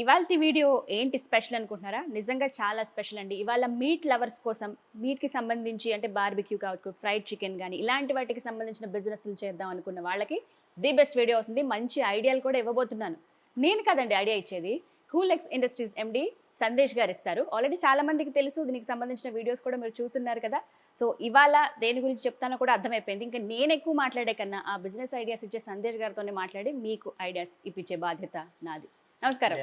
ఇవాల్టి వీడియో ఏంటి స్పెషల్ అనుకుంటున్నారా? నిజంగా చాలా స్పెషల్ అండి. ఇవాళ మీట్ లవర్స్ కోసం మీట్‌కి సంబంధించి అంటే బార్బిక్యూ కావచ్చు, ఫ్రైడ్ చికెన్ గానీ ఇలాంటి వాటికి సంబంధించిన బిజినెస్‌లు చేద్దాం అనుకున్న వాళ్ళకి ది బెస్ట్ వీడియో అవుతుంది. మంచి ఐడియాలు కూడా ఇవ్వబోతున్నాను. నేను కాదండి ఐడియా ఇచ్చేది. Cool X industries MD Sandesh గారు ఇస్తారు. ఆల్రెడీ చాలా మందికి తెలుసు. దీనికి సంబంధించిన వీడియోస్ కూడా మీరు చూస్తున్నారు కదా. సో ఇవాళ దేని గురించి చెప్తానో కూడా అర్థమైపోయింది. ఇంకా నేను ఎక్కువ మాట్లాడే కన్నా ఆ బిజినెస్ ఐడియాస్ ఇచ్చే సందేశ్ గారితోనే మాట్లాడి మీకు ఐడియాస్ ఇప్పించే బాధ్యత నాది. నమస్కారం.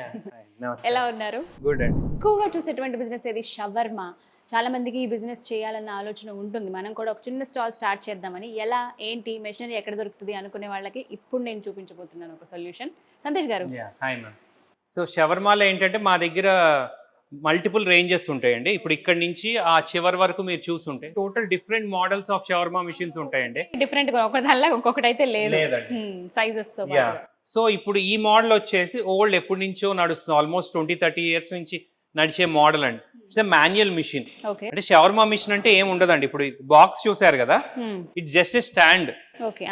ఎలా ఉన్నారు? గుడ్ అండి. ఎక్కువగా చూసేటువంటి బిజినెస్ ఏది? షవర్మా. చాలా మందికి ఈ బిజినెస్ చేయాలన్న ఆలోచన ఉంటుంది. మనం కూడా ఒక చిన్న స్టాల్ స్టార్ట్ చేద్దామని. ఎలా, ఏంటి, మెషినరీ ఎక్కడ దొరుకుతుంది అనుకునే వాళ్ళకి ఇప్పుడు నేను చూపించబోతున్నాను ఒక సొల్యూషన్. సందేశ్ గారు. Hi ma'am. సో షవర్మాలో ఏంటంటే మా దగ్గర మల్టిపుల్ రేంజెస్ ఉంటాయండి. ఇప్పుడు ఇక్కడ నుంచి ఆ చివరి వరకు మీరు చూసుంటే total different models of shawarma machines ఉంటాయండి. డిఫరెంట్ గా ఒకదానిలా ఒక్కొక్కటి అయితే లేదండి. సైజెస్ తో. సో ఇప్పుడు ఈ మోడల్ వచ్చేసి ఓల్డ్ ఎప్పటి నుంచో నడుస్తుంది. ఆల్మోస్ట్ 20-30 ఇయర్స్ నుంచి నడిచే మోడల్ అండి. It's manual machine. అంటే షవర్మా మిషన్ అంటే ఏం ఉండదండి. ఇప్పుడు బాక్స్ చూసారు కదా, ఇట్స్ జస్ట్ ఏ స్టాండ్.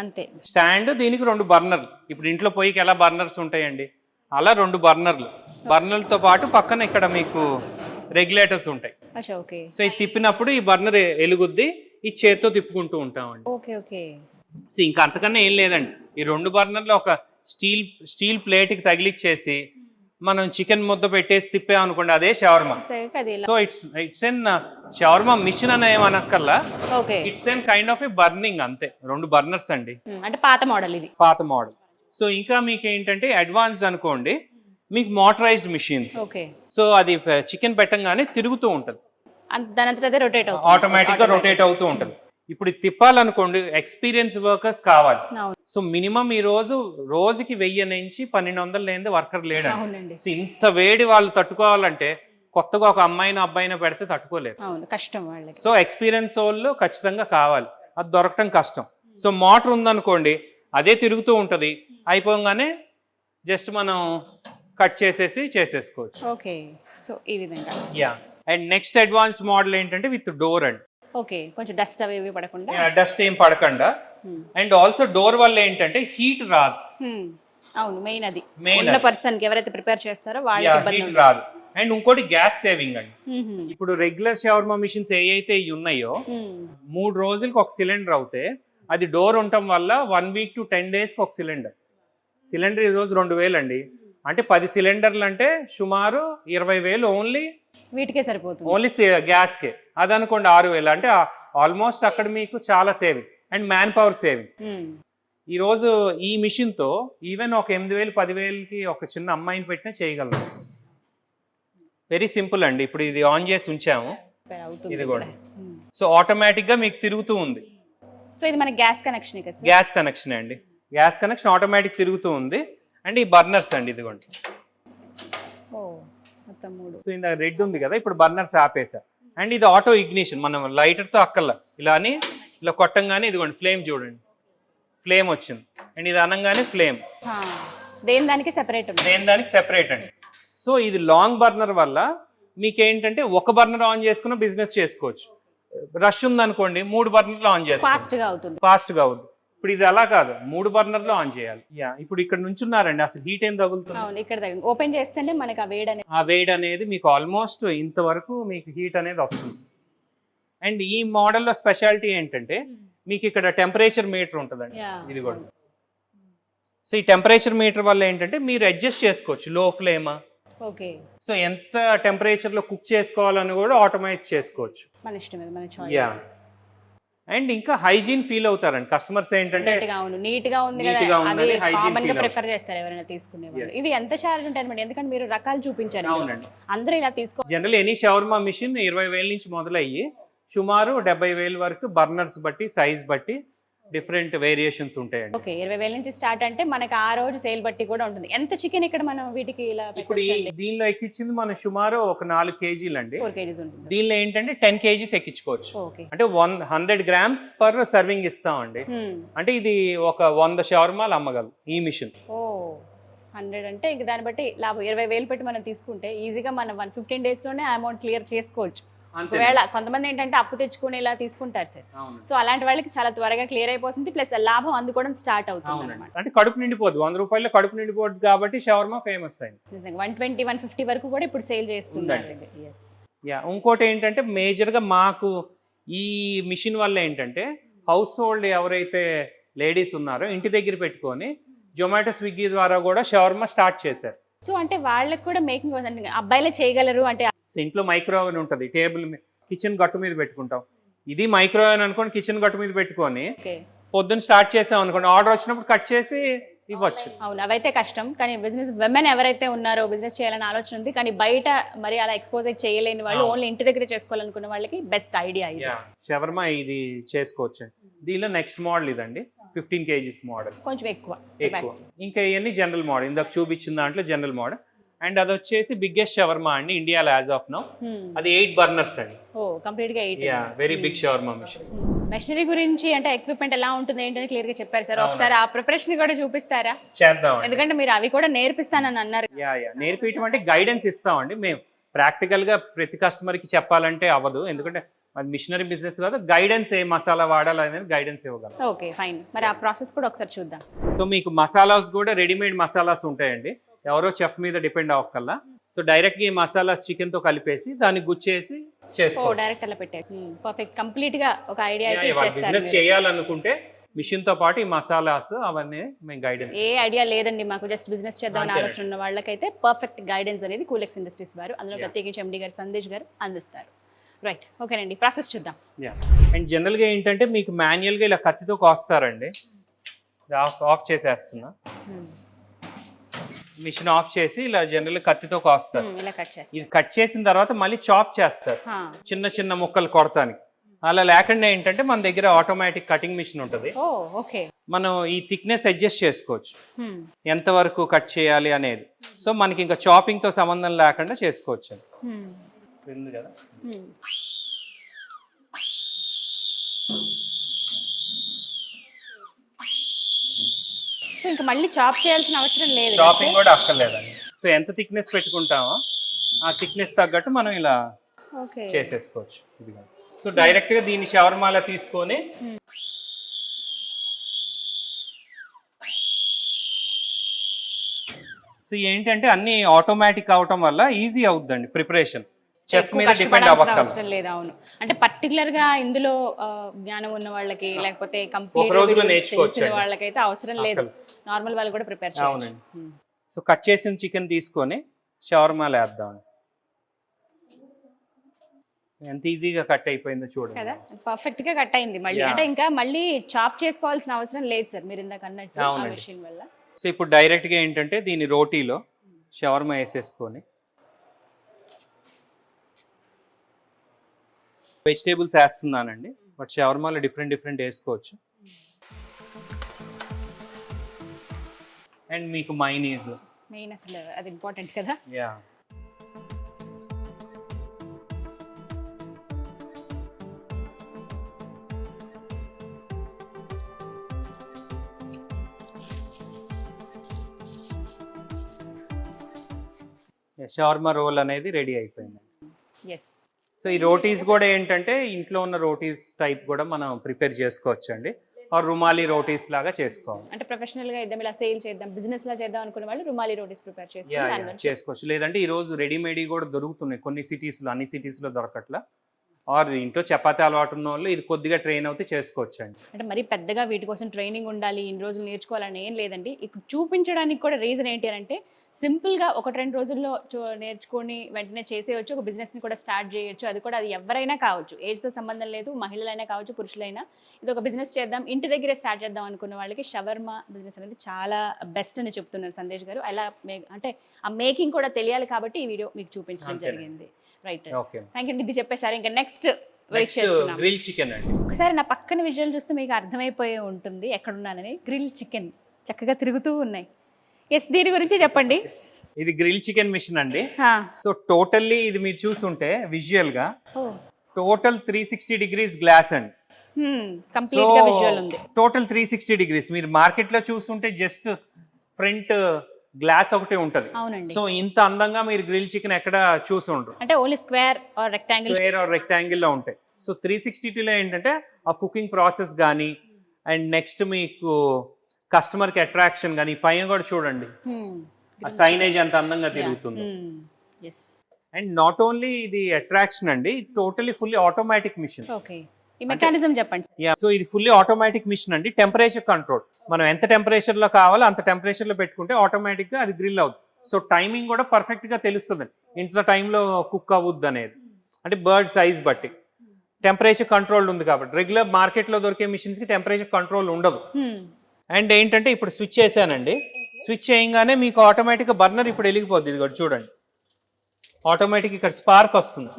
అంతే స్టాండ్. దీనికి 2 బర్నర్లు. ఇప్పుడు ఇంట్లో పొయ్యికి ఎలా బర్నర్స్ ఉంటాయండి, అలా 2 బర్నర్లు. బర్నర్లతో పాటు పక్కన ఇక్కడ మీకు రెగ్యులేటర్స్ ఉంటాయి. సో ఇది తిప్పినప్పుడు ఈ బర్నర్ ఎలుగుద్ది, ఈ చేత్తో తిప్పుకుంటూ ఉంటామండి. సో ఇంకా అంతకన్నా ఏం లేదండి. ఈ 2 బర్నర్లు ఒక స్టీల్ ప్లేట్కి తగిలిచ్చేసి మనం చికెన్ ముద్ద పెట్టేసి తిప్పామనుకోండి, అదే shawarma. So it's an shawarma machine అని ఏమనక్కర్లా. It's an kind of a burning, అంతే. 2 బర్నర్స్ అండి. అంటే పాత మోడల్ ఇది. పాత మోడల్. సో ఇంకా మీకు ఏంటంటే అడ్వాన్స్డ్ అనుకోండి, మీకు మోటరైజ్డ్ మిషన్స్. సో అది చికెన్ పెట్టంగానే తిరుగుతూ ఉంటుంది, ఆటోమేటిక్ గా రొటేట్ అవుతూ ఉంటుంది. ఇప్పుడు తిప్పాలనుకోండి, ఎక్స్పీరియన్స్ వర్కర్స్ కావాలి. సో మినిమం ఈ రోజుకి 1000 నుంచి 1200 లేని వర్కర్ లేడండి. సో ఇంత వేడి వాళ్ళు తట్టుకోవాలంటే కొత్తగా ఒక అమ్మాయిని అబ్బాయిని పెడితే తట్టుకోలేరు, కష్టం. సో ఎక్స్పీరియన్స్ వాళ్ళు ఖచ్చితంగా కావాలి. అది దొరకటం కష్టం. సో మోటార్ ఉందనుకోండి, అదే తిరుగుతూ ఉంటది. అయిపోగానే జస్ట్ మనం కట్ చేసేసుకోవచ్చు. సో ఈ విధంగా. అండ్ నెక్స్ట్ అడ్వాన్స్డ్ మోడల్ ఏంటంటే విత్ డోర్ అండి. కొంచెం డస్ట్ అవి పడకుండా. డస్ట్ ఏం పడకుండా. అండ్ ఆల్సో డోర్ వల్ల ఏంటంటే హీట్ రాదు. అవును, మెయిన్ అది. మెయిన్ పర్సన్ కి ఎవరైతే ప్రిపేర్ చేస్తారో వాళ్ళకి హీట్ రాదు. అండ్ ఇంకోటి గ్యాస్ సేవింగ్ అండి. ఇప్పుడు రెగ్యులర్ షవర్మా మిషన్స్ ఏవైతే ఉన్నాయో 3 రోజులకి ఒక సిలిండర్ అవుతే, అది డోర్ ఉండటం వల్ల 1 వీక్ to 10 days ఒక సిలిండర్ ఈ రోజు 2000 అండి. అంటే 10 సిలిండర్లు అంటే సుమారు 20,000 ఓన్లీ వీటికే సరిపోతుంది, ఓన్లీ గ్యాస్ కే. అది అనుకోండి 6,000. అంటే ఆల్మోస్ట్ అక్కడ మీకు చాలా saving. And man power saving. ఈ రోజు ఈ మిషన్ తో ఈవెన్ ఒక 8,000 10,000కి ఒక చిన్న అమ్మాయిని పెట్టినా చేయగలరు. వెరీ సింపుల్ అండి. ఇప్పుడు ఇది ఆన్ చేసి ఉంచాము, ఇది కూడా. సో ఆటోమేటిక్ గా మీకు తిరుగుతూ ఉంది. సో ఇది మన గ్యాస్ కనెక్షన్. గ్యాస్ కనెక్షన్ అండి. గ్యాస్ కనెక్షన్ ఆటోమేటిక్ తిరుగుతూ ఉంది. అండ్ ఈ బర్నర్స్ అండి, ఇదిగోండి. సో ఇంత రెడ్ ఉంది కదా, ఇప్పుడు బర్నర్స్ ఆపేసా. అండ్ ఇది ఆటో ఇగ్నిషన్. మనం లైటర్ తో అక్కర్లా, ఇలా కొట్టంగానే ఇదిగోండి ఫ్లేమ్ చూడండి, ఫ్లేమ్ వచ్చింది. అండ్ ఇది అనగానే ఫ్లేమ్. దేని దానికి సెపరేట్ అండి. సో ఇది లాంగ్ బర్నర్ వల్ల మీకేంటంటే ఒక బర్నర్ ఆన్ చేసుకున్న బిజినెస్ చేసుకోవచ్చు. రష్ ఉందనుకోండి 3 బర్నర్లు ఆన్ చేసుకోవచ్చు, ఫాస్ట్ గా అవుతుంది. ఇప్పుడు ఇది అలా కాదు, 3 బర్నర్లు ఆన్ చేయాలి. ఇప్పుడు ఇక్కడ నుంచి ఉన్నారండి, అసలు హీట్ ఏం తగులుతుంది. ఓపెన్ చేస్తేనే మనకి ఆ వేడి అనేది మీకు ఆల్మోస్ట్ ఇంతవరకు మీకు హీట్ అనేది వస్తుంది. అండ్ ఈ మోడల్లో స్పెషాలిటీ ఏంటంటే మీకు ఇక్కడ టెంపరేచర్ మీటర్ ఉంటుందండి, ఇది కూడా. సో ఈ టెంపరేచర్ మీటర్ వల్ల ఏంటంటే మీరు అడ్జస్ట్ చేసుకోవచ్చు, లో ఫ్లేమ్. సో ఎంత టెంపరేచర్ లో కుక్ చేసుకోవాలని కూడా ఆటోమైజ్ చేసుకోవచ్చు. అండ్ ఇంకా హైజీన్ ఫీల్ అవుతారండి కస్టమర్స్. ఏంటంటే నీట్ గా ఉంది, ప్రిఫర్ చేస్తారు ఎవరైనా తీసుకునేవాళ్ళు. ఇవి ఎంత చార్జ్ ఉంటాయి? ఎందుకంటే మీరు రకాలు చూపించారు. అవునండి, అందరూ ఇలా తీసుకో. జనరల్ ఎనీ షవర్మా మిషన్ 20,000 నుంచి మొదలయ్యి సుమారు 70,000 వరకు బర్నర్స్ బట్టి, సైజ్ బట్టి డిఫరెంట్ వేరియేషన్స్ ఉంటాయండి. 20,000 నుంచి స్టార్ట్ అంటే మనకి ఆ రోజు సేల్ బట్టి కూడా ఉంటుంది. ఎంత చికెన్ ఇక్కడ మనం వీటికి ఇలా ఇప్పుడు దీనిలో ఎక్కించింది మనం సుమారు ఒక 4 kgs అండి. దీనిలో ఏంటంటే 10 kgs ఎక్కించుకోవచ్చు. అంటే 100 grams పర్ సర్వింగ్ ఇస్తామండి. అంటే ఇది ఒక 100 షవర్మాలు అమ్మగలరు ఈ మిషన్. 100 అంటే ఇంక దాన్ని బట్టి లాభం. 20,000 పెట్టి మనం తీసుకుంటే ఈజీగా మనం 115 days లోనే అమౌంట్ క్లియర్ చేసుకోవచ్చు. ఒకవేళ కొంతమంది ఏంటంటే అప్పు తెచ్చుకుని ఇలా తీసుకుంటారు సార్. సో అలాంటి వాళ్ళకి చాలా త్వరగా క్లియర్ అయిపోతుంది, ప్లస్ లాభం అందుకోవడం స్టార్ట్ అవుతుంది అన్నమాట. అంటే కడుపు నిండిపోద్ది, 100 రూపాయలు కడుపు నిండిపోద్ది కాబట్టి షవర్మా ఫేమస్ అయింది. నిజంగా 120, 150 వరకు కూడా ఇప్పుడు సేల్ చేస్తున్నారు. ఇంకోటి ఏంటంటే మేజర్గా మాకు ఈ మిషన్ వల్ల ఏంటంటే హౌస్ హోల్డ్ ఎవరైతే లేడీస్ ఉన్నారో ఇంటి దగ్గర పెట్టుకొని జొమాటో స్విగ్గీ ద్వారా కూడా షవర్మా స్టార్ట్ చేశారు. సో అంటే వాళ్ళకి కూడా మేకింగ్ అబ్బాయిలే చేయగలరు అంటే. ఇంట్లో మైక్రోవేవ్ ఉంటుంది, టేబుల్ కిచెన్ గట్టు మీద పెట్టుకుంటాం, ఇది మైక్రోవేవ్ అనుకోండి, కిచెన్ గట్టు మీద పెట్టుకొని పొద్దున్న స్టార్ట్ చేసాం అనుకోండి, ఆర్డర్ వచ్చినప్పుడు కట్ చేసి ఇవ్వచ్చు. అవును, అవైతే కష్టం. కానీ బిజినెస్ విమెన్ ఎవరైతే ఉన్నారో బిజినెస్ చేయాలని ఆలోచన ఉంది, కానీ బయట మరి అలా ఎక్స్పోజ్ చేయలేని వాళ్ళు ఓన్లీ ఇంటి దగ్గర చేసుకోవాలనుకున్న వాళ్ళకి బెస్ట్ ఐడియా ఇది. షవర్మా ఇది చేసుకోవచ్చు. దీనిలో నెక్స్ట్ మోడల్ ఇదండి, 15 kgs మోడల్, కొంచెం ఎక్కువ. ఇంకా ఇవన్నీ జనరల్ మోడల్, ఇందాక చూపించిన దాంట్లో జనరల్ మోడల్. అండ్ అది వచ్చేసి బిగ్గెస్ట్ షవర్మా అండి ఇండియాలో యాజ్ ఆఫ్ నౌ. అది 8 బర్నర్స్ అండి. ఓ కంప్లీట్ గా 8. Very big shawarma machine. Machinery గురించి అంటే ఎక్విప్మెంట్ ఎలా ఉంటుంది ఏంటని క్లియర్ గా చెప్పారు సార్. ఒకసారి ఆ ప్రిపరేషన్ కూడా చూపిస్తారా? చేద్దాం, ఎందుకంటే మీరు అవి కూడా నేర్పిస్తానని అన్నారు. నేర్పించడం అంటే గైడెన్స్ ఇస్తామండి మేము. ప్రాక్టికల్ గా ప్రతి కస్టమర్ కి చెప్పాలంటే అవ్వదు, ఎందుకంటే అది మిషనరీ బిజినెస్ కాదు. గైడెన్స్ ఏ మసాలా వాడాలి అనేది గైడెన్స్ ఇవ్వగలం. ఓకే ఫైన్, మరి ఆ ప్రాసెస్ కూడా ఒకసారి చూద్దాం. సో మీకు మసాలాస్ కూడా రెడీమేడ్ మసాలాస్ ఉంటాయండి, ఎవరో చెఫ్ మీద డిపెండ్ అవ్వకల్లా. సో డైరెక్ట్ గా ఈ మసాలాస్ చికెన్ తో కలిపేసి దాన్ని గుచ్చేసి చేసుకోవచ్చు. డైరెక్ట్ అలా పెట్టారు. పర్ఫెక్ట్, కంప్లీట్ గా ఒక ఐడియా అయితే ఇచ్చేస్తారు. బిజినెస్ చేయాలనుకుంటే మిషన్ తో పాటు ఈ మసాలాస్ అవన్నీ మేము గైడెన్స్. ఏ ఐడియా లేదండి మాకు, జస్ట్ బిజినెస్ చేద్దామని ఆలోచన ఉన్న వాళ్ళకైతే పర్ఫెక్ట్ గైడెన్స్ అనేది కూలెక్స్ ఇండస్ట్రీస్ వారు, అందులో ప్రత్యేకించి ఎండి గారు సందేశ్ గారు అందిస్తారు. రైట్, ఓకేనండి, ప్రాసెస్ చూద్దాం. అండ్ జనరల్ గా ఏంటంటే మీకు మాన్యువల్ గా ఇలా కత్తితో కోస్తారండి. ఆఫ్ చేసేస్తున్నా, మిషన్ ఆఫ్ చేసి ఇలా జనరల్ కత్తితో కోస్తారు. ఇది కట్ చేసిన తర్వాత మళ్ళీ చాప్ చేస్తారు చిన్న చిన్న ముక్కలు కొడతానికి. అలా లేకుండా ఏంటంటే మన దగ్గర ఆటోమేటిక్ కటింగ్ మిషన్ ఉంటుంది, మనం ఈ థిక్నెస్ అడ్జస్ట్ చేసుకోవచ్చు ఎంత వరకు కట్ చేయాలి అనేది. సో మనకి ఇంకా చాపింగ్ తో సంబంధం లేకుండా చేసుకోవచ్చు కదా. ఇంకా మళ్ళీ చాప్ చేయాల్సిన అవసరం లేదు, చాపింగ్ కూడా అక్కర్లేదండి. సో ఎంత థిక్నెస్ పెట్టుకుంటామో ఆ థిక్నెస్ తగ్గట్టు మనం ఇలా చేసేసుకోవచ్చు. సో డైరెక్ట్ గా దీన్ని షవర్మాలా తీసుకొని సో ఏంటంటే అన్ని ఆటోమేటిక్ అవటం వల్ల ఈజీ అవుతుందండి ప్రిపరేషన్, చెఫ్ మీద డిపెండ్ అవసరం లేదు. అవును, అంటే పర్టికులర్ గా ఇందులో జ్ఞానం ఉన్న వాళ్ళకి లేకపోతే కంప్లీట్ వాళ్ళకైతే అవసరం లేదు, నార్మల్ వాళ్ళు కూడా ప్రిపేర్ చేయొచ్చు. సో కట్ చేసిన చికెన్ తీసుకొని షవర్మాలో వేద్దాం. ఎంత ఈజీగా కట్ అయిపోయిందో చూడండి కదా, పర్ఫెక్ట్ గా కట్ అయింది. మళ్ళీ అంటే ఇంకా మళ్ళీ చాప్ చేసుకోవాల్సిన అవసరం లేదు సార్, మీరు ఇందాక అన్నట్టు ఆ మెషిన్ వల్ల. సో ఇప్పుడు డైరెక్ట్ గా ఏంటంటే దీని రోటీలో షవర్మా వేసేసుకొని వెజిటేబుల్స్ వేస్తున్నానండి, బట్ షవర్మాలో డిఫరెంట్ వేసుకోవచ్చు. అండ్ మీకు మైనీస్ మెయిన్, అసలు అది ఇంపార్టెంట్ కదా. షవర్మా రోల్ అనేది రెడీ అయిపోయింది. ఎస్, సో ఈ రోటీస్ కూడా ఏంటంటే ఇంట్లో ఉన్న రోటీస్ టైప్ కూడా మనం ప్రిపేర్ చేసుకోవచ్చు అండి, రుమాలి రోటీస్ లాగా చేసుకోవాలి. అంటే ప్రొఫెషనల్ గా ఇద్దాం, ఇలా సేల్ చేద్దాం, బిజినెస్ లా చేద్దాం అనుకునే వాళ్ళు రుమాలి రోటీస్ ప్రిపేర్ చేసుకోవచ్చు. లేదంటే ఈ రోజు రెడీమేడ్ కూడా దొరుకుతున్నాయి కొన్ని సిటీస్ లో, అన్ని సిటీస్ లో దొరకట్లా. ఆర్ ఇంట్లో చపాతీ అలవాటు ఉన్న వాళ్ళు ఇది కొద్దిగా ట్రైన్ అవుతే చేసుకోవచ్చు అండి. అంటే మరి పెద్దగా వీటి కోసం ట్రైనింగ్ ఉండాలి, ఇన్ని రోజులు నేర్చుకోవాలని ఏం లేదండి. ఇక్కడ చూపించడానికి కూడా రీజన్ ఏంటి అంటే సింపుల్గా 1-2 రోజుల్లో నేర్చుకొని వెంటనే చేసేయచ్చు, ఒక బిజినెస్ని కూడా స్టార్ట్ చేయొచ్చు. అది కూడా అది ఎవరైనా కావచ్చు, ఏజ్తో సంబంధం లేదు, మహిళలైనా కావచ్చు, పురుషులైనా. ఇది ఒక బిజినెస్ చేద్దాం, ఇంటి దగ్గరే స్టార్ట్ చేద్దాం అనుకున్న వాళ్ళకి షవర్మా బిజినెస్ అనేది చాలా బెస్ట్ అని చెప్తున్నారు సందేశ్ గారు. అలా అంటే ఆ మేకింగ్ కూడా తెలియాలి కాబట్టి ఈ వీడియో మీకు చూపించడం జరిగింది. Right, thank you. ఇది చెప్పేసారు, ఇంకా నెక్స్ట్ వెయిట్ చేస్తున్నాం. గ్రిల్ చికెన్ అండి. ఒకసారి నా పక్కన విజువల్ చూస్తే మీకు అర్థమైపోయే ఉంటుంది ఎక్కడున్నానని. గ్రిల్ చికెన్ చక్కగా తిరుగుతూ ఉన్నాయి. ఎస్, దీని గురించి చెప్పండి. ఇది గ్రిల్ చికెన్ మిషన్ అండి. సో టోటల్లీ ఇది మీరు చూసుంటే విజువల్ గా టోటల్ 360 degrees గ్లాస్ అండి. కంప్లీట్ గా విజువల్ ఉంది. Total 360 degrees. మీరు మార్కెట్ లో చూస్తుంటే జస్ట్ ఫ్రంట్ గ్లాస్ ఒకటే ఉంటది. అవునండి. సో ఇంత అందంగా మీరు గ్రిల్ చికెన్ ఎక్కడ చూసి ఉండరు. అంటే only square or rectangle. Square or rectangle లో ఉంటాయి. సో 360లో ఏంటంటే ఆ కుకింగ్ ప్రాసెస్ కానీ అండ్ నెక్స్ట్ మీకు కస్టమర్ కి అట్రాక్షన్ కానీ పైన కూడా చూడండి ఆ సైనేజ్ ఎంత అందంగా తిరుగుతుంది. అండ్ నాట్ ఓన్లీ ఇది అట్రాక్షన్ అండి, totally fully automatic machine. Okay, ఈ మెకానిజం చెప్పండి. సో ఇది ఫుల్లీ ఆటోమేటిక్ మిషన్ అండి. టెంపరేచర్ కంట్రోల్, మనం ఎంత టెంపరేచర్ లో కావాలో అంత టెంపరేచర్ లో పెట్టుకుంటే ఆటోమేటిక్ గా అది గ్రిల్ అవుతుంది. సో టైమింగ్ కూడా పర్ఫెక్ట్ గా తెలుస్తుంది ఇంత టైంలో కుక్ అవ్వద్దు అనేది. అంటే బర్డ్ సైజ్ బట్టి టెంపరేచర్ కంట్రోల్ ఉంది కాబట్టి. రెగ్యులర్ మార్కెట్ లో దొరికే మిషన్స్ కి టెంపరేచర్ కంట్రోల్ ఉండదు. అండ్ ఏంటంటే ఇప్పుడు స్విచ్ చేశానండి, స్విచ్ చేయగానే మీకు ఆటోమేటిక్ గా బర్నర్ ఇప్పుడు వెలిగిపోద్ది. ఇది కూడా చూడండి, ఆటోమేటిక్ ఇక్కడ స్పార్క్ వస్తుంది.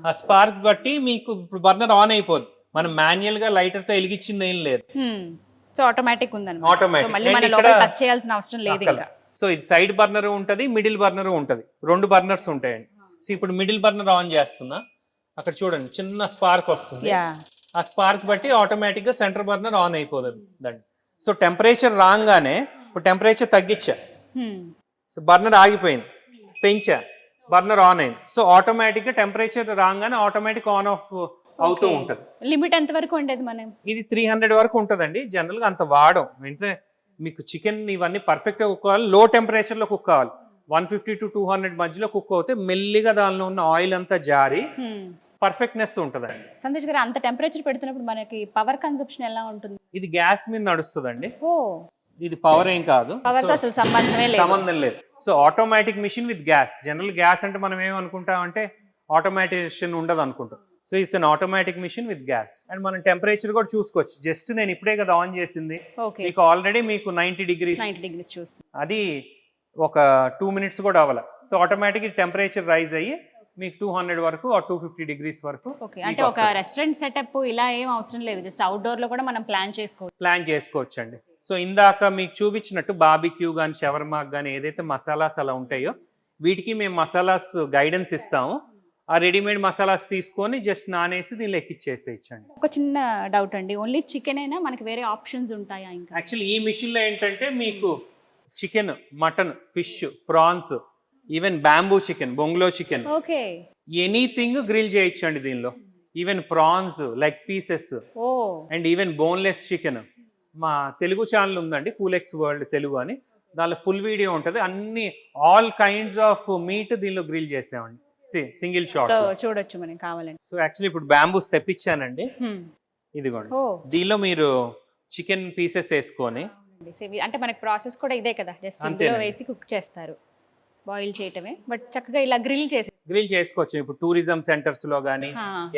ఆ స్పార్క్ బట్టి మీకు ఇప్పుడు బర్నర్ ఆన్ అయిపోద్ది. మనం మాన్యువల్ గా లైటర్ తో వెలిగించింది ఏం లేదు. సో ఆటోమేటిక్ ఉందన్నమాట. ఆటోమేటిక్. మళ్ళీ మన లోపల టచ్ చేయాల్సిన అవసరం లేదు ఇంకా. సో ఇది సైడ్ బర్నర్ ఉంటది, మిడిల్ బర్నర్ ఉంటది, 2 బర్నర్స్ ఉంటాయండి. సో ఇప్పుడు మిడిల్ బర్నర్ ఆన్ చేస్తున్నా, అక్కడ చూడండి చిన్న స్పార్క్ వస్తుంది. ఆ స్పార్క్ బట్టి ఆటోమేటిక్ గా సెంటర్ బర్నర్ ఆన్ అయిపోతుంది దాన్ని. సో టెంపరేచర్ రాగానే ఇప్పుడు టెంపరేచర్ తగ్గించా, సో బర్నర్ ఆగిపోయింది, పెంచా, బర్నర్ ఆన్ అయింది. సో ఆటోమేటిక్ గా టెంపరేచర్ రాగానే ఆటోమేటిక్ ఆన్ ఆఫ్ అవుతూ ఉంటది. లిమిట్ ఎంత వరకు ఉండేది మనం? ఇది 300 వరకు ఉంటదండి. జనరల్ గా అంత వాడం. అంటే మీకు చికెన్ ఇవన్నీ పర్ఫెక్ట్ గా కుక్ కావాలి, లో టెంపరేచర్ లో కుక్ కావాలి. 150 to 200 మధ్యలో కుక్ అవుతే మెల్లిగా దానిలో ఉన్న ఆయిల్ అంతా జారి పర్ఫెక్ట్నెస్ ఉంటదండి. సందేశ్ గారు, అంత టెంపరేచర్ పెడుతున్నప్పుడు మనకి పవర్ కన్సంప్షన్ ఎలా ఉంటుంది? ఇది గ్యాస్ మీద నడుస్తుందండి. ఓ, ఇది పవర్ ఏం కాదు, పవర్ తో అసలు సంబంధం లేదు. So automatic machine with gas. General gas అంటే మనం ఏమనుకుంటాం అంటే ఆటోమేటిషన్ ఉండదు అనుకుంటాం. So it's an automatic machine with gas. And మనం టెంపరేచర్ కూడా చూసుకోవచ్చు. జస్ట్ నేను ఇప్పుడే కదా ఆన్ చేసింది, మీకు ఆల్రెడీ మీకు 90 degrees చూస్తుంది. అది ఒక 2 minutes కూడా అవ్వాల. సో ఆటోమేటిక్ టెంపరేచర్ రైజ్ అయ్యి మీకు 200 వరకు ఆ 250 degrees వరకు. అంటే ఒక రెస్టారెంట్ సెటప్ ఇలా ఏం అవసరం లేదు, జస్ట్ అవుట్డోర్ లో కూడా మనం ప్లాన్ చేసుకోవచ్చు అండి. సో ఇందాక మీకు చూపించినట్టు బార్బిక్యూ కానీ షవర్మాకి కానీ ఏదైతే మసాలాస్ అలా ఉంటాయో వీటికి మేము మసాలాస్ గైడెన్స్ ఇస్తాము. ఆ రెడీమేడ్ మసాలాస్ తీసుకొని జస్ట్ నానేసి దీనిలో ఎక్కిచ్చేసేయచ్చండి. ఒక చిన్న డౌట్ అండి, ఓన్లీ చికెన్ అయినా మనకి వేరే ఆప్షన్స్ ఉంటాయా ఇంకా? యాక్చువల్లీ ఈ మిషన్ లో ఏంటంటే మీకు chicken, mutton, fish, prawns, even bamboo chicken, బొంగ్లో చికెన్, ఎనీథింగ్ గ్రిల్ చేయొచ్చు అండి దీనిలో. Even prawns, leg pieces and even boneless chicken. మా తెలుగు ఛానల్ ఉందండి, కూలెక్స్ వరల్డ్ తెలుగు అని, దానిలో ఫుల్ వీడియో ఉంటుంది. అన్ని ఆల్ కైండ్స్ ఆఫ్ మీట్ దీనిలో గ్రిల్ చేసామండి, సింగిల్ షాట్ చూడొచ్చు మనం కావాలంటే. సో యాక్చువల్లీ ఇప్పుడు బ్యాంబూస్ తెప్పించానండి, ఇదిగోండి. దీనిలో మీరు చికెన్ పీసెస్ వేసుకొని, అంటే మనకి ప్రాసెస్ కూడా ఇదే కదా, జస్ట్ ఇందులో వేసి కుక్ చేస్తారు, బాయిల్ చేయటమే. బట్ చక్కగా ఇలా గ్రిల్ చేసుకోవచ్చు. ఇప్పుడు టూరిజం సెంటర్స్ లో గానీ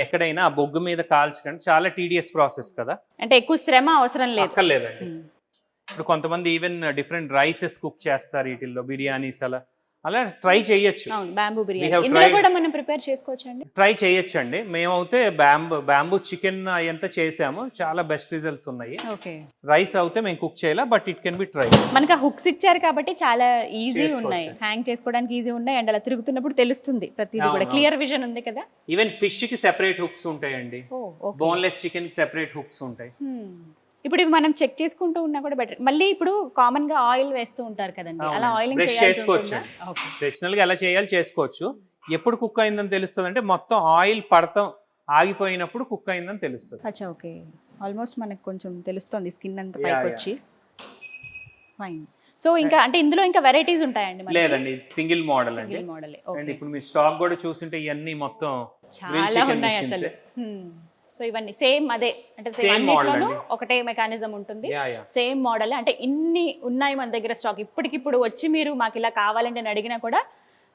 ఎక్కడైనా ఆ బొగ్గు మీద కాల్చకండి, చాలా టీడీఎస్ ప్రాసెస్ కదా, అంటే ఎక్కువ శ్రమ అవసరం లేదండి. ఇప్పుడు కొంతమంది ఈవెన్ డిఫరెంట్ రైసెస్ కుక్ చేస్తారు వీటిల్లో, బిర్యానీస్ అలా ట్రై చేయొచ్చు. బ్యాంబూ బిర్యానీ ఇందులో కూడా మనం ప్రిపేర్ చేసుకోవచ్చు అండి, ట్రై చేయొచ్చు అండి. మేమైతే బ్యాంబూ చికెన్ ఎంత చేసాము, చాలా బెస్ట్ రిజల్ట్స్ ఉన్నాయి. రైస్ అయితే మేము కుక్ చేయాలి, but it can be try. మనకి హుక్స్ ఇచ్చారు కాబట్టి చాలా ఈజీ ఉన్నాయి, హ్యాంగ్ చేసుకోవడానికి ఈజీ ఉన్నాయి. అండ్ అలా తిరుగుతున్నప్పుడు తెలుస్తుంది ప్రతిదీ కూడా, క్లియర్ విజన్ ఉంది కదా. ఈవెన్ ఫిష్ కి సెపరేట్ హుక్స్ ఉంటాయండి, బోన్లెస్ చికెన్ కి సెపరేట్ హుక్స్ ఉంటాయి. ఇప్పుడు ఇవి మనం చెక్ చేసుకుంటూ ఉన్నా కూడా బెటర్. మళ్ళీ ఇప్పుడు కామన్ గా ఆయిల్ వేస్తూ ఉంటారు కదండి, అలా ఆయిలింగ్ చేసుకోవచ్చు. ట్రెడిషనల్ గా ఎలా చేయాలి చేసుకోవచ్చు. ఎప్పుడు కుక్ అయిందని తెలుస్తుంది అంటే మొత్తం ఆయిల్ పడతాం ఆగిపోయినప్పుడు కుక్ అయిందని తెలుస్తుంది. అచ్చా, ఓకే. ఆల్మోస్ట్ మనకు కొంచెం తెలుస్తుంది, స్కిన్ అంతా పైకి వచ్చి. ఫైన్. సో ఇంకా అంటే ఇందులో ఇంకా వెరైటీస్ ఉంటాయండి? లేదండి, సింగిల్ మోడల్ అండి. అండ్ ఇప్పుడు మీరు స్టాక్ కూడా చూసింటే ఇవన్నీ మొత్తం చాలా ఉన్నాయి అసలు. సో ఇవన్నీ సేమ్ అదే, అంటే అన్నిట్లోనూ ఒకటే మెకానిజం ఉంటుంది, సేమ్ మోడల్. అంటే ఇన్ని ఉన్నాయి మన దగ్గర స్టాక్, ఇప్పటికిప్పుడు వచ్చి మీరు మాకు ఇలా కావాలంటే అని అడిగినా కూడా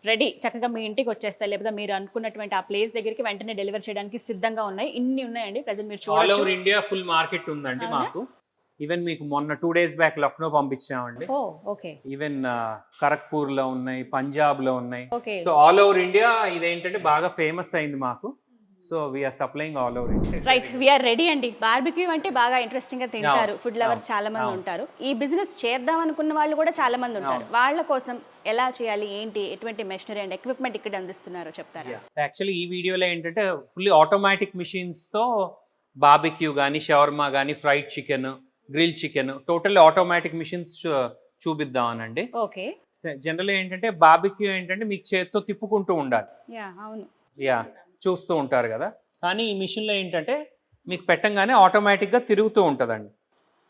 రెడీ, చక్కగా మీ ఇంటికి వచ్చేస్తాయి. లేకపోతే మీరు అనుకున్నటువంటి ఆ ప్లేస్ దగ్గరికి వెంటనే డెలివర్ చేయడానికి సిద్ధంగా ఉన్నాయి. ఇన్ని ఉన్నాయండి ప్రెజెంట్ మీరు చూడొచ్చు. All over India full market ఉందండి మాకు. ఈవెన్ మీకు మొన్న 2 days బ్యాక్ లక్నో పంపించామండి. ఈవెన్ ఖరగ్పూర్ లో ఉన్నాయి, పంజాబ్ లో ఉన్నాయి. సో ఆల్ ఓవర్ ఇండియా ఇదేంటంటే బాగా ఫేమస్ అయింది మాకు. So we're supplying all over India. Right, we're ready అండి. బార్బిక్యూ అంటే బాగా ఇంట్రెస్టింగ్ గా తింటారు, ఫుడ్ లవర్స్ చాలా మంది ఉంటారు. ఈ బిజినెస్ చేద్దాం అనుకున్న వాళ్ళు కూడా చాలా మంది ఉంటారు. వాళ్ళ కోసం ఎలా చేయాలి, ఏంటి, ఎటువంటి మెషినరీ అండ్ ఎక్విప్మెంట్ ఇక్కడ అందిస్తున్నారో చెప్తారా? యాక్చువల్లీ ఈ వీడియోలో ఏంటంటే ఫుల్లీ ఆటోమేటిక్ మిషన్స్ తో బార్బిక్యూ కానీ, షవర్మా కానీ, fried chicken, grill chicken, total automatic machines చూపిద్దామనండి. జనరల్ ఏంటంటే బార్బిక్యూ ఏంటంటే మీకు చేత్తో తిప్పుకుంటూ ఉండాలి, యా అవును. యా చూస్తూ ఉంటారు కదా. కానీ ఈ మిషన్లో ఏంటంటే మీకు పెట్టంగానే ఆటోమేటిక్గా తిరుగుతూ ఉంటుందండి.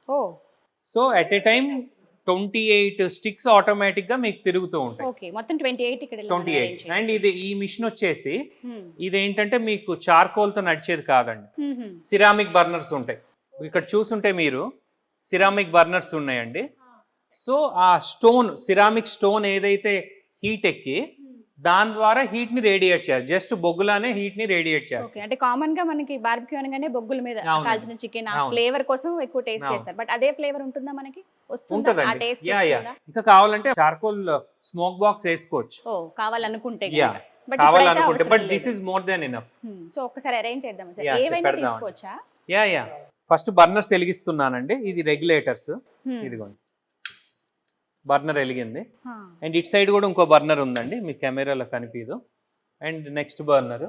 ఓ so at a time 28 sticks ఆటోమేటిక్గా మీకు తిరుగుతూ ఉంటాయి. ఓకే, మొత్తం 28 ఇక్కడ 28. అండ్ ఇది ఈ మిషన్ వచ్చేసి ఇదేంటంటే మీకు చార్కోల్తో నడిచేది కాదండి, సిరామిక్ బర్నర్స్ ఉంటాయి. ఇక్కడ చూసుంటే మీరు సిరామిక్ బర్నర్స్ ఉన్నాయండి. సో ఆ స్టోన్, సిరామిక్ స్టోన్ ఏదైతే హీట్ ఎక్కి దాని ద్వారా హీట్ ని రేడియేట్ చేయాలి, జస్ట్ బొగ్గులానే హీట్ ని రేడియేట్ చేస్తారు. అంటే కామన్ గా మనకి బార్బిక్యూ అనగానే బొగ్గుల మీద కాల్చిన చికెన్ ఆ అవును. ఫ్లేవర్ కోసం ఎక్కువ టేస్ట్ అవును. చేస్తారు. బట్ అదే ఫ్లేవర్ ఉంటుందా మనకి, వస్తుందా ఆ ఉంటదండి. టేస్ట్? యా యా ఇంకా కావాలంటే చార్కోల్ స్మోక్ బాక్స్ వేసుకోవచ్చు. ఓ కావాలనుకుంటే యా కావాలనుకుంటే, but this is more than enough. So ఒక్కసారి అరేంజ్ చేద్దాం సార్, Yeah, ఏవైనా పెడదాం. తీసుకోవచ్చా? యా యా ఫస్ట్ బర్నర్స్ వెలిగిస్తున్నానండి. ఇది రెగ్యులేటర్స్, ఇదిగోండి బర్నర్ వెలిగింది. అండ్ ఇట్ సైడ్ కూడా ఇంకో బర్నర్ ఉందండి, మీ కెమెరాలో కనిపించదు. And next burner.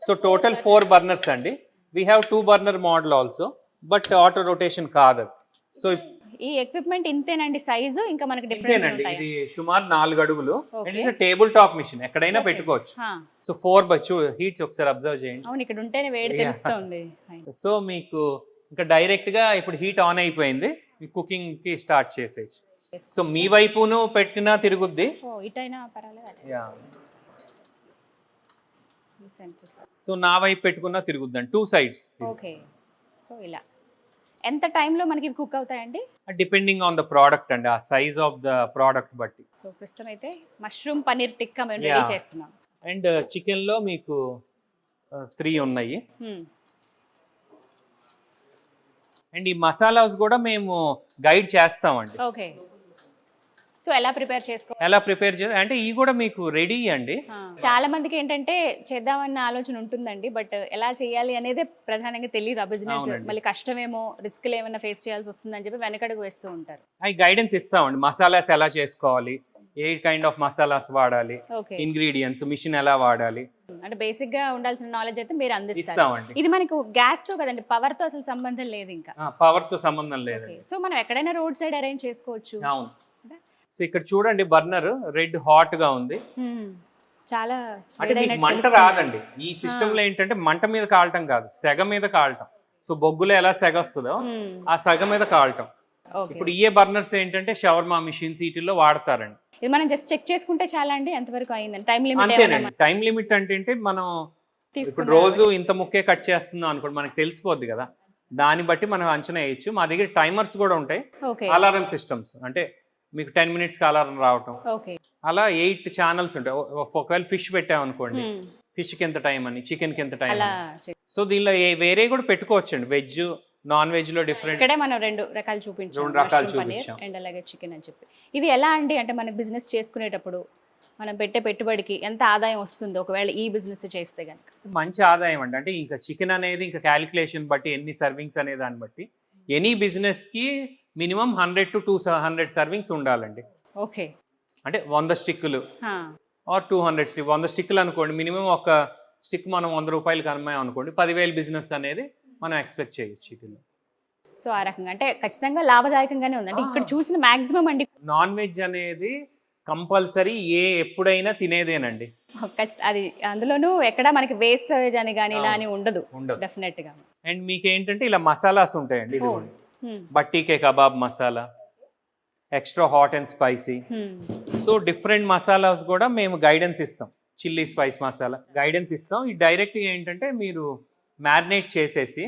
So total 4 burners అండి. We have 2 burner model also, but auto rotation కాదు. సో ఈ ఎక్విప్మెంట్ ఇంతేనండి సైజు, ఇంకా మనకి డిఫరెన్స్ ఇంతేనండి, ఉంటాయి? ఇది సుమారు 4 అడుగులు. Okay. And it's table top machine, ఎక్కడైనా పెట్టుకోవచ్చు. సో 4 బై హీట్ ఒకసారి అబ్జర్వ్ చేయండి. అవును, ఇక్కడ ఉంటేనే వేడి Yeah. తెలుస్తుంది. సో మీకు ఇంకా డైరెక్ట్ గా ఇప్పుడు హీట్ ఆన్ అయిపోయింది, కుకింగ్ కి స్టార్ట్ చేసేయచ్చు. సో మీ వైపును పెట్టినా తిరుగుద్ది. ఓ ఇటైనా పర్వాలేదు. యా సో నా వైపు పెట్టుకున్నా తిరుగుద్దండి, 2 సైడ్స్. ఓకే, సో ఇలా ఎంత టైంలో మనకి కుక్ అవుతాయండి? డిపెండింగ్ ఆన్ ద ప్రోడక్ట్ అండి, ఆ సైజ్ ఆఫ్ ద ప్రోడక్ట్ బట్టి. సో ప్రస్తుతం అయితే మష్రూమ్ పన్నీర్ టిక్కా మేము Yeah. రెడీ చేస్తున్నాం. అండ్ చికెన్ లో మీకు 3 ఉన్నాయి. అండ్ ఈ మసాలాస్ కూడా మేము గైడ్ చేస్తామండి, ఓకే. సో ఎలా ప్రిపేర్ చేసుకో? ఎలా ప్రిపేర్ చేయాలి అంటే ఇవి కూడా మీకు రెడీ అండి. చాలా మందికి ఏంటంటే చేద్దామన్న ఆలోచన ఉంటుందండి, బట్ ఎలా చేయాలి అనేది ప్రధానంగా తెలియదు. ఆ బిజినెస్ అవునండి. మళ్ళీ కష్టమేమో, రిస్క్లు ఏమైనా ఫేస్ చేయాల్సి వస్తుందని చెప్పి వెనకడుగు వేస్తూ ఉంటారు. అవి గైడెన్స్ ఇస్తామండి, మసాలాస్ ఎలా చేసుకోవాలి, ఏ కైండ్ ఆఫ్ మసాలాస్ వాడాలి, ఓకే, ఇంగ్రీడియంట్స్, మిషన్ ఎలా వాడాలి అంటే బేసిక్ గా ఉండాల్సిన నాలెడ్జ్ అయితే మీరు అందిస్తారు. ఇస్తామండి. ఇది మనకు గ్యాస్ తో కదండి, పవర్ తో అసలు సంబంధం లేదు ఇంకా. పవర్ తో సంబంధం లేదండి. సో మనం ఎక్కడైనా రోడ్ సైడ్ అరేంజ్ చేసుకోవచ్చు. అవును. సో ఇక్కడ చూడండి బర్నర్ రెడ్ హాట్ గా ఉంది. చాలా అంటే మీకు మంట రాదండి ఈ సిస్టమ్ లో. ఏంటంటే మంట మీద కాలటం కాదు, సెగ మీద కాలటం. సో బొగ్గులో ఎలా సెగ వస్తుందో ఆ సెగ మీద కాలటం. ఇప్పుడు ఈ బర్నర్స్ ఏంటంటే షవర్మా మిషన్స్ వీటిల్లో వాడతారండి. ఇది మనం జస్ట్ చెక్ చేసుకుంటే చాలా అండి, ఎంతవరకు అయిందని. టైం లిమిట్ అంతేనండి. టైం లిమిట్ అంటే మనం ఇప్పుడు రోజు ఇంత ముక్కే కట్ చేస్తున్నాం అనుకోండి, మనకు తెలిసిపోద్ది కదా, దాన్ని బట్టి మనం అంచనా వేయచ్చు. మా దగ్గర టైమర్స్ కూడా ఉంటాయి, అలారం సిస్టమ్స్. అంటే మీకు 10 minutes కి అలారం రావటం, అలా 8 ఛానల్స్ ఉంటాయి. ఒకవేళ ఫిష్ పెట్టామనుకోండి, ఫిష్ కి ఎంత టైం అని, చికెన్ కి ఎంత టైం. సో దీనిలో వేరే కూడా పెట్టుకోవచ్చు అండి, వెజ్ నాన్ వెజ్ లో డిఫరెంట్. ఇక్కడే మనం 2 రకాలు చూపించాం, 2 రకాలు చూపించాం. అండ్ అలాగే చికెన్ అని చెప్పి. ఇవి ఎలా అండి అంటే మనకి బిజినెస్ చేసుకునేటప్పుడు మనం పెట్టే పెట్టుబడికి ఎంత ఆదాయం వస్తుందో ఒకవేళ ఈ బిజినెస్ చేస్తే కనుక? మంచి ఆదాయం అండి. అంటే ఇంకా చికెన్ అనేది ఇంకా క్యాలిక్యులేషన్ బట్టి, ఎన్ని సర్వింగ్స్ అనే దాన్ని బట్టి ఎనీ బిజినెస్ కి మినిమం 100 to 200 సర్వింగ్స్ ఉండాలండి. ఓకే, అంటే 100 స్టిక్కులు ఆర్ 200 స్టిక్. 100 స్టిక్కులు అనుకోండి, మినిమం ఒక స్టిక్ మనం 100 రూపాయలకి అమ్మాయి అనుకోండి, 10,000 బిజినెస్ అనేది మనం ఎక్స్పెక్ట్ చేయొచ్చు వీటిలో. సో ఆ రకంగా అంటే ఖచ్చితంగా లాభదాయకంగానే ఉంది. అంటే ఇక్కడ చూసిన మాక్సిమం అండి, నాన్ వెజ్ అనేది కంపల్సరీ ఎప్పుడైనా తినేదేనండి. అది అందులోనూ ఎక్కడ మనకి వేస్టేజ్ అని కానీ ఇలా అని ఉండదు డెఫినెట్ గా. అండ్ మీకు ఏంటంటే ఇలా మసాలాస్ ఉంటాయండి, ఇదిగోండి బట్టీకే kebab masala, extra hot and spicy. So different masalas కూడా మేము గైడెన్స్ ఇస్తాం. చిల్లీ స్పైస్ మసాలా గైడెన్స్ ఇస్తాం. ఈ డైరెక్ట్గా ఏంటంటే మీరు మ్యారినేట్ చేసేసి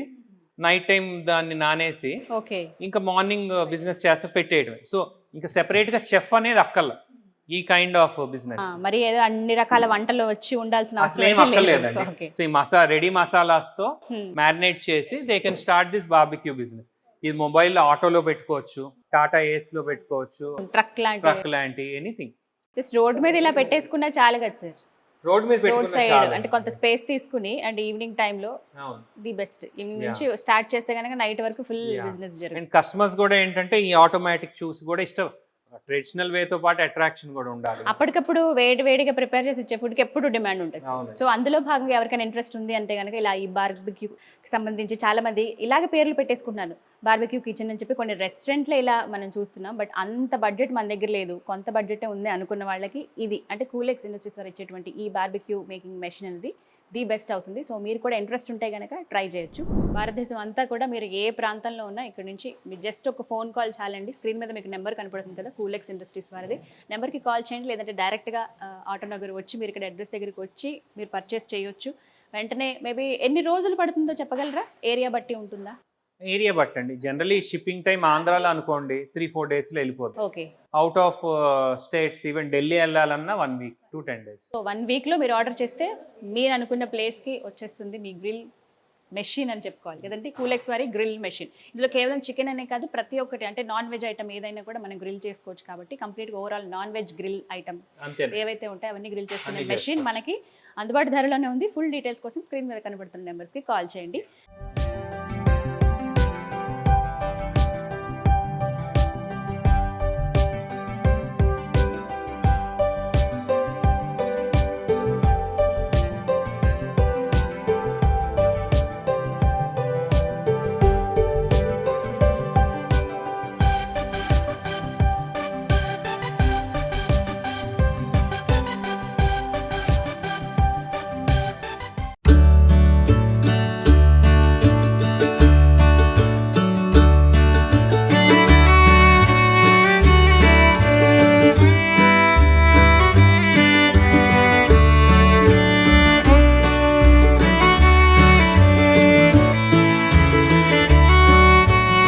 నైట్ టైం దాన్ని నానేసి ఇంకా మార్నింగ్ బిజినెస్ చేస్తే పెట్టేయడమే. సో ఇంకా సెపరేట్గా చెఫ్ అనేది అక్కర్ల ఈ కైండ్ ఆఫ్ బిజినెస్. మరి ఏదో అన్ని రకాల వంటలు వచ్చి ఉండాల్సిన అసలు ఏం అక్కర్లేదండి. సో ఈ రెడీ మసాలాస్ తో మ్యారినేట్ చేసి they can start this barbecue business. ఇది మొబైల్ ఆటోలో పెట్టుకోవచ్చు, టాటా ఏస్ లో పెట్టుకోవచ్చు, ట్రక్ లాంటి ఎనీథింగ్. రోడ్ మీద ఇలా పెట్టేసుకున్నా చాలు కదా సార్. రోడ్ మీద సైడ్ అంటే కొంత స్పేస్ తీసుకుని అండ్ ఈవినింగ్ టైంలో ది బెస్ట్. ఈవినింగ్ నుంచి స్టార్ట్ చేస్తే కనుక నైట్ వరకు ఫుల్ బిజినెస్ జరుగుతుంది. కస్టమర్స్ కూడా ఏంటంటే ఈ ఆటోమేటిక్ చూసి కూడా ట్రెడిషనల్ వేతో పాటు అట్రాక్షన్ కూడా ఉండాలి. అప్పటికప్పుడు వేడిగా ప్రిపేర్ చేసి ఇచ్చే ఫుడ్కి ఎప్పుడు డిమాండ్ ఉంటుంది. అవును. సో అందులో భాగంగా ఎవరికైనా ఇంట్రెస్ట్ ఉంది అంటే కనుక ఇలా ఈ బార్బిక్యూకి సంబంధించి చాలా మంది ఇలాగ పేర్లు పెట్టేసుకుంటున్నారు, బార్బిక్యూ కిచెన్ అని చెప్పి. కొన్ని రెస్టారెంట్లో ఇలా మనం చూస్తున్నాం, బట్ అంత బడ్జెట్ మన దగ్గర లేదు, కొంత బడ్జెటే ఉంది అనుకున్న వాళ్ళకి ఇది అంటే కూలెక్స్ ఇండస్ట్రీస్ వారు ఇచ్చేటువంటి ఈ బార్బిక్యూ మేకింగ్ మెషిన్ అనేది ది బెస్ట్ అవుతుంది. సో మీరు కూడా ఇంట్రెస్ట్ ఉంటే కనుక ట్రై చేయొచ్చు. భారతదేశం అంతా కూడా మీరు ఏ ప్రాంతంలో ఉన్నా ఇక్కడ నుంచి మీరు జస్ట్ ఒక ఫోన్ కాల్ చాలండి. స్క్రీన్ మీద మీకు నెంబర్ కనపడుతుంది కదా, కూలెక్స్ ఇండస్ట్రీస్ వారిది. నెంబర్కి కాల్ చేయండి, లేదంటే డైరెక్ట్గా ఆటోనగర్ వచ్చి మీరు ఇక్కడ అడ్రస్ దగ్గరికి వచ్చి మీరు పర్చేస్ చేయొచ్చు. వెంటనే మేబీ ఎన్ని రోజులు పడుతుందో చెప్పగలరా? ఏరియా బట్టి ఉంటుందా? ఏరియా బట్టండి. జనరలీ షిప్పింగ్ టైం ఆంధ్రాలో అనుకోండి 3-4 డేస్లో వెళ్ళిపోతుంది. Okay. Out of states even Delhi వెళ్ళాలన్నా 1 week to 10 days. సో 1 weekలో మీరు ఆర్డర్ చేస్తే మీరు అనుకున్న ప్లేస్కి వచ్చేస్తుంది మీ గ్రిల్ మెషిన్ అని చెప్పుకోవాలి కదండి. కూలెక్స్ వారి గ్రిల్ మెషిన్. ఇందులో కేవలం చికెన్ అనే కాదు, ప్రతి ఒక్కటి అంటే నాన్ వెజ్ ఐటమ్ ఏదైనా కూడా మనం గ్రిల్ చేసుకోవచ్చు. కాబట్టి కంప్లీట్గా overall non veg grill item ఏవైతే ఉంటాయో అవన్నీ గ్రిల్ చేసుకునే మెషిన్ మనకి అందుబాటు ధరలోనే ఉంది. ఫుల్ డీటెయిల్స్ కోసం స్క్రీన్ మీద కనబడుతున్న నెంబర్స్కి కాల్ చేయండి.